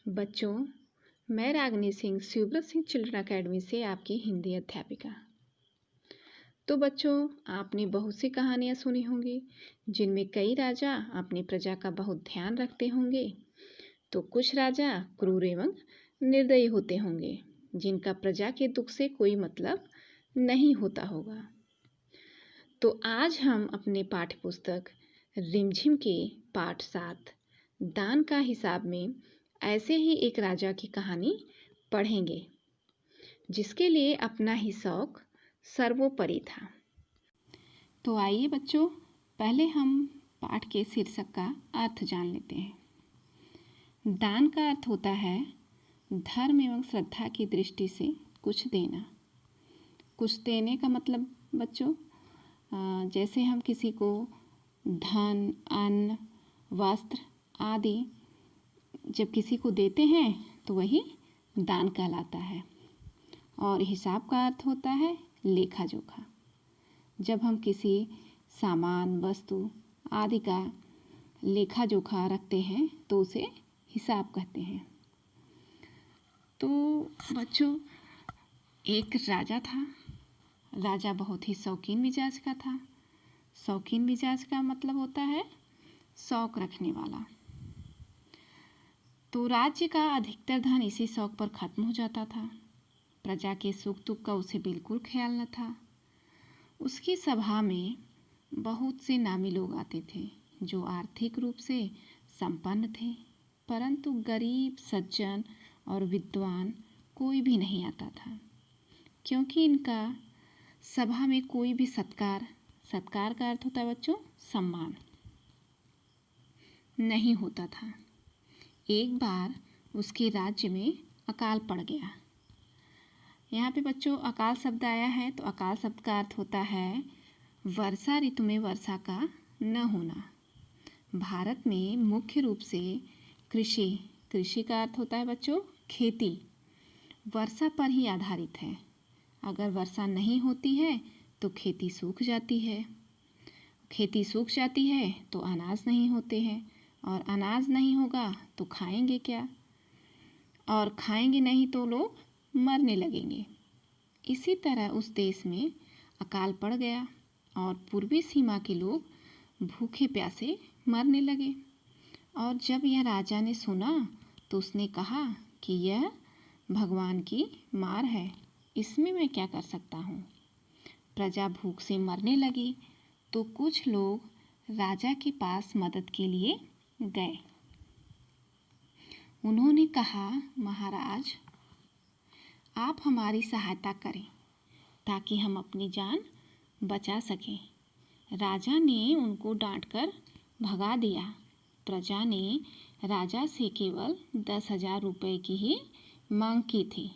बच्चों, मैं Ragini Singh शिवव्रत Singh children academy से आपकी हिंदी अध्यापिका। तो बच्चों, आपने बहुत सी कहानियाँ सुनी होंगी जिनमें कई राजा अपनी प्रजा का बहुत ध्यान रखते होंगे। तो कुछ राजा क्रूर एवं निर्दयी होते होंगे जिनका प्रजा के दुख से कोई मतलब नहीं होता होगा। तो आज हम अपने पाठ्य पुस्तक रिमझिम के पाठ 7 दान का हिसाब में ऐसे ही एक राजा की कहानी पढ़ेंगे जिसके लिए अपना ही शौक सर्वोपरि था। तो आइए बच्चों, पहले हम पाठ के शीर्षक का अर्थ जान लेते हैं। दान का अर्थ होता है धर्म एवं श्रद्धा की दृष्टि से कुछ देना। कुछ देने का मतलब बच्चों, जैसे हम किसी को धन, अन्न, वस्त्र आदि जब किसी को देते हैं तो वही दान कहलाता है। और हिसाब का अर्थ होता है लेखा जोखा। जब हम किसी सामान, वस्तु आदि का लेखा जोखा रखते हैं तो उसे हिसाब कहते हैं। तो बच्चों, एक राजा था। राजा बहुत ही शौकीन मिजाज का था। शौकीन मिजाज का मतलब होता है शौक रखने वाला। तो राज्य का अधिकतर धन इसी शौक पर खत्म हो जाता था। प्रजा के सुख दुख का उसे बिल्कुल ख्याल न था। उसकी सभा में बहुत से नामी लोग आते थे जो आर्थिक रूप से संपन्न थे, परंतु गरीब, सज्जन और विद्वान कोई भी नहीं आता था, क्योंकि इनका सभा में कोई भी सत्कार का अर्थ होता है बच्चों सम्मान, नहीं होता था। एक बार उसके राज्य में अकाल पड़ गया। यहाँ पे बच्चों अकाल शब्द आया है, तो अकाल शब्द का अर्थ होता है वर्षा ऋतु में वर्षा का न होना। भारत में मुख्य रूप से कृषि का अर्थ होता है बच्चों खेती, वर्षा पर ही आधारित है। अगर वर्षा नहीं होती है तो खेती सूख जाती है। खेती सूख जाती है तो अनाज नहीं होते हैं, और अनाज नहीं होगा तो खाएंगे क्या, और खाएंगे नहीं तो लोग मरने लगेंगे। इसी तरह उस देश में अकाल पड़ गया और पूर्वी सीमा के लोग भूखे प्यासे मरने लगे। और जब यह राजा ने सुना तो उसने कहा कि यह भगवान की मार है, इसमें मैं क्या कर सकता हूँ। प्रजा भूख से मरने लगी तो कुछ लोग राजा के पास मदद के लिए गए। उन्होंने कहा, महाराज, आप हमारी सहायता करें ताकि हम अपनी जान बचा सकें। राजा ने उनको डांटकर भगा दिया। प्रजा ने राजा से केवल 10,000 रुपये की ही मांग की थी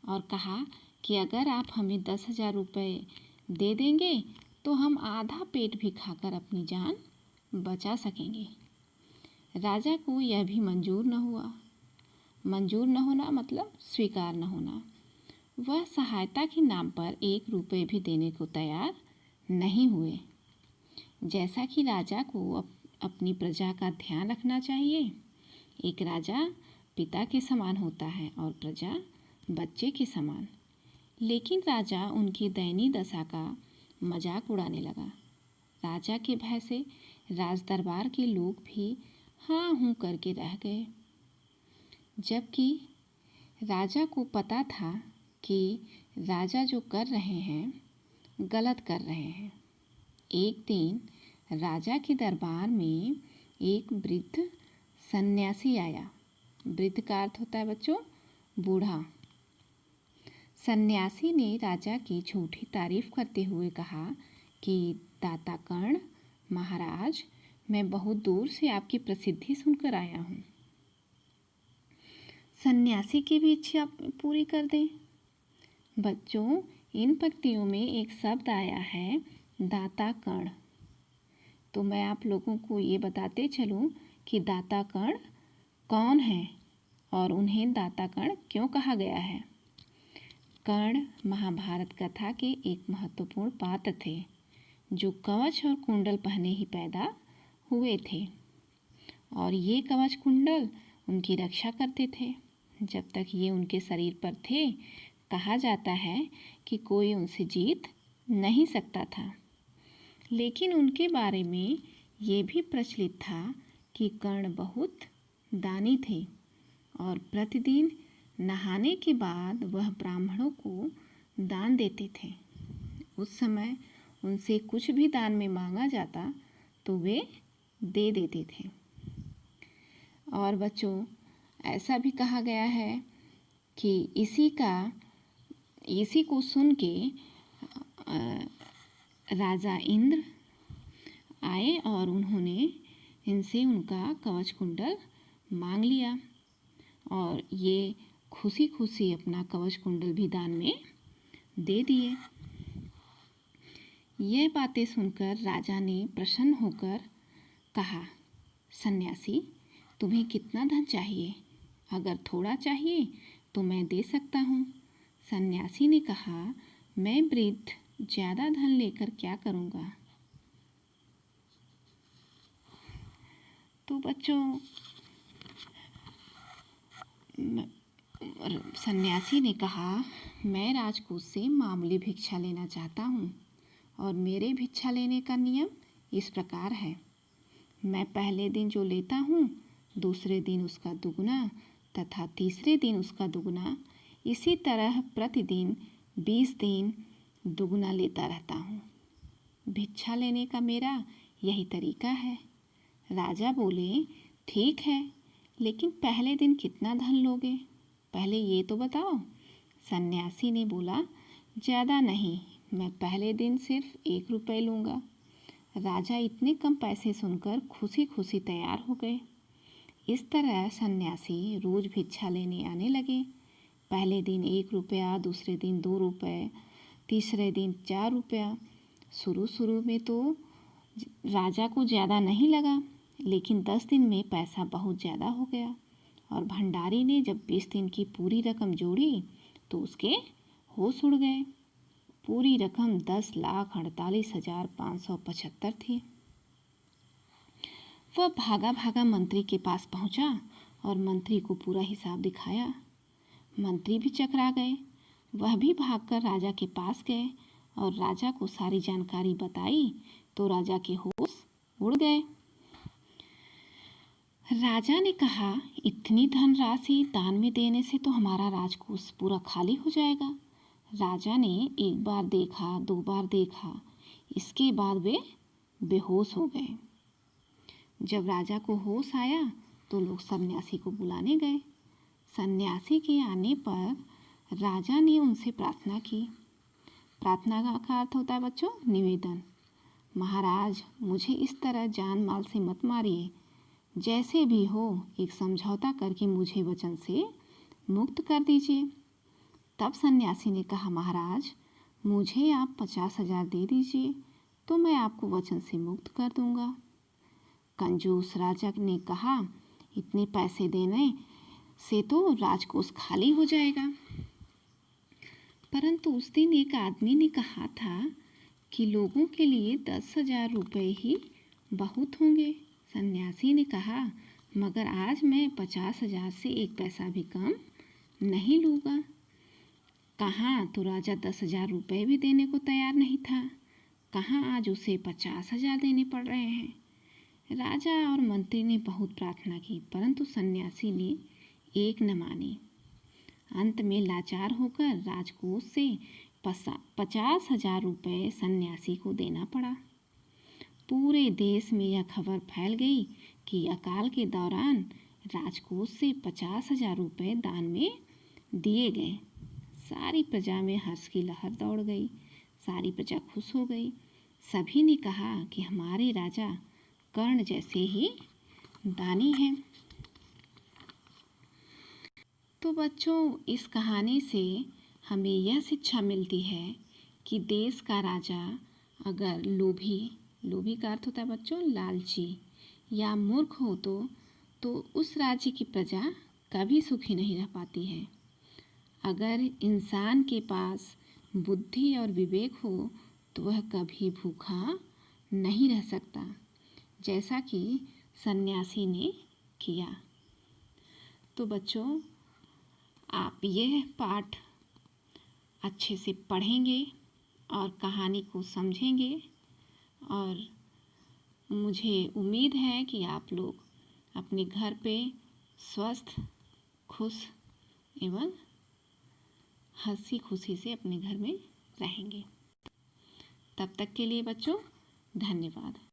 और कहा कि अगर आप हमें 10,000 रुपये दे देंगे तो हम आधा पेट भी खाकर अपनी जान बचा सकेंगे। राजा को यह भी मंजूर न हुआ। मंजूर न होना मतलब स्वीकार न होना। वह सहायता के नाम पर 1 रुपये भी देने को तैयार नहीं हुए। जैसा कि राजा को अपनी प्रजा का ध्यान रखना चाहिए। एक राजा पिता के समान होता है और प्रजा बच्चे के समान। लेकिन राजा उनकी दयनीय दशा का मजाक उड़ाने लगा। राजा के भय से राज दरबार के लोग भी हाँ हूँ करके रह गए, जबकि राजा को पता था कि राजा जो कर रहे हैं गलत कर रहे हैं। एक दिन राजा के दरबार में एक वृद्ध सन्यासी आया। वृद्ध का अर्थ होता है बच्चों बूढ़ा। सन्यासी ने राजा की झूठी तारीफ करते हुए कहा कि दाता कर्ण, महाराज, मैं बहुत दूर से आपकी प्रसिद्धि सुनकर आया हूँ। सन्यासी की भी इच्छा पूरी कर दें। बच्चों, इन पंक्तियों में एक शब्द आया है दाता कर्ण। तो मैं आप लोगों को ये बताते चलूँ कि दाता कर्ण कौन है और उन्हें दाता कर्ण क्यों कहा गया है। कर्ण महाभारत कथा के एक महत्वपूर्ण पात्र थे जो कवच और कुंडल पहने ही पैदा हुए थे, और ये कवच कुंडल उनकी रक्षा करते थे। जब तक ये उनके शरीर पर थे, कहा जाता है कि कोई उनसे जीत नहीं सकता था। लेकिन उनके बारे में ये भी प्रचलित था कि कर्ण बहुत दानी थे और प्रतिदिन नहाने के बाद वह ब्राह्मणों को दान देते थे। उस समय उनसे कुछ भी दान में मांगा जाता तो वे दे देते थे। और बच्चों, ऐसा भी कहा गया है कि इसी को सुन के राजा इंद्र आए और उन्होंने इनसे उनका कवच कुंडल मांग लिया और ये खुशी खुशी अपना कवच कुंडल भी दान में दे दिए। यह बातें सुनकर राजा ने प्रसन्न होकर कहा, सन्यासी, तुम्हें कितना धन चाहिए? अगर थोड़ा चाहिए तो मैं दे सकता हूँ। सन्यासी ने कहा, मैं वृद्ध, ज़्यादा धन लेकर क्या करूँगा? तो बच्चों, सन्यासी ने कहा, मैं राजकोष से मामूली भिक्षा लेना चाहता हूँ और मेरे भिक्षा लेने का नियम इस प्रकार है। मैं पहले दिन जो लेता हूँ, दूसरे दिन उसका दुगुना तथा तीसरे दिन उसका दुगुना, इसी तरह प्रतिदिन 20 दिन दुगुना लेता रहता हूँ। भिक्षा लेने का मेरा यही तरीका है। राजा बोले, ठीक है, लेकिन पहले दिन कितना धन लोगे? पहले ये तो बताओ। सन्यासी ने बोला, ज़्यादा नहीं, मैं पहले दिन सिर्फ 1 रुपये लूँगा। राजा इतने कम पैसे सुनकर खुशी खुशी तैयार हो गए। इस तरह सन्यासी रोज भिक्षा लेने आने लगे। पहले दिन 1 रुपया, दूसरे दिन 2 रुपये, तीसरे दिन 4 रुपया। शुरू में तो राजा को ज़्यादा नहीं लगा, लेकिन 10 दिन में पैसा बहुत ज़्यादा हो गया और भंडारी ने जब 20 दिन की पूरी रकम जोड़ी तो उसके होश उड़ गए। पूरी रकम 10,48,575 थी। वह भागा भागा मंत्री के पास पहुंचा और मंत्री को पूरा हिसाब दिखाया। मंत्री भी चकरा गए। वह भी भागकर राजा के पास गए और राजा को सारी जानकारी बताई तो राजा के होश उड़ गए। राजा ने कहा, इतनी धनराशि दान में देने से तो हमारा राजकोष पूरा खाली हो जाएगा। राजा ने 1 बार देखा, 2 बार देखा, इसके बाद वे बेहोश हो गए। जब राजा को होश आया तो लोग सन्यासी को बुलाने गए। सन्यासी के आने पर राजा ने उनसे प्रार्थना की। प्रार्थना का अर्थ होता है बच्चों, निवेदन। महाराज, मुझे इस तरह जान माल से मत मारिए। जैसे भी हो एक समझौता करके मुझे वचन से मुक्त कर दीजिए। तब सन्यासी ने कहा, महाराज, मुझे आप 50,000 दे दीजिए तो मैं आपको वचन से मुक्त कर दूंगा। कंजूस राजा ने कहा, इतने पैसे देने से तो राजकोष खाली हो जाएगा। परंतु उस दिन एक आदमी ने कहा था कि लोगों के लिए 10,000 रुपये ही बहुत होंगे। सन्यासी ने कहा, मगर आज मैं 50,000 से 1 पैसा भी कम नहीं लूँगा। कहाँ तो राजा 10,000 रुपये भी देने को तैयार नहीं था, कहाँ आज उसे 50,000 देने पड़ रहे हैं। राजा और मंत्री ने बहुत प्रार्थना की, परंतु सन्यासी ने एक न मानी। अंत में लाचार होकर राजकोष से 50,000 रुपये सन्यासी को देना पड़ा। पूरे देश में यह खबर फैल गई कि अकाल के दौरान राजकोष से 50,000 रुपये दान में दिए गए। सारी प्रजा में हर्ष की लहर दौड़ गई। सारी प्रजा खुश हो गई। सभी ने कहा कि हमारे राजा कर्ण जैसे ही दानी हैं। तो बच्चों, इस कहानी से हमें यह शिक्षा मिलती है कि देश का राजा अगर लोभी का अर्थ होता है बच्चों लालची या मूर्ख हो तो उस राज्य की प्रजा कभी सुखी नहीं रह पाती है। अगर इंसान के पास बुद्धि और विवेक हो तो वह कभी भूखा नहीं रह सकता, जैसा कि सन्यासी ने किया। तो बच्चों, आप यह पाठ अच्छे से पढ़ेंगे और कहानी को समझेंगे और मुझे उम्मीद है कि आप लोग अपने घर पे स्वस्थ, खुश एवं हंसी खुशी से अपने घर में रहेंगे। तब तक के लिए बच्चों, धन्यवाद।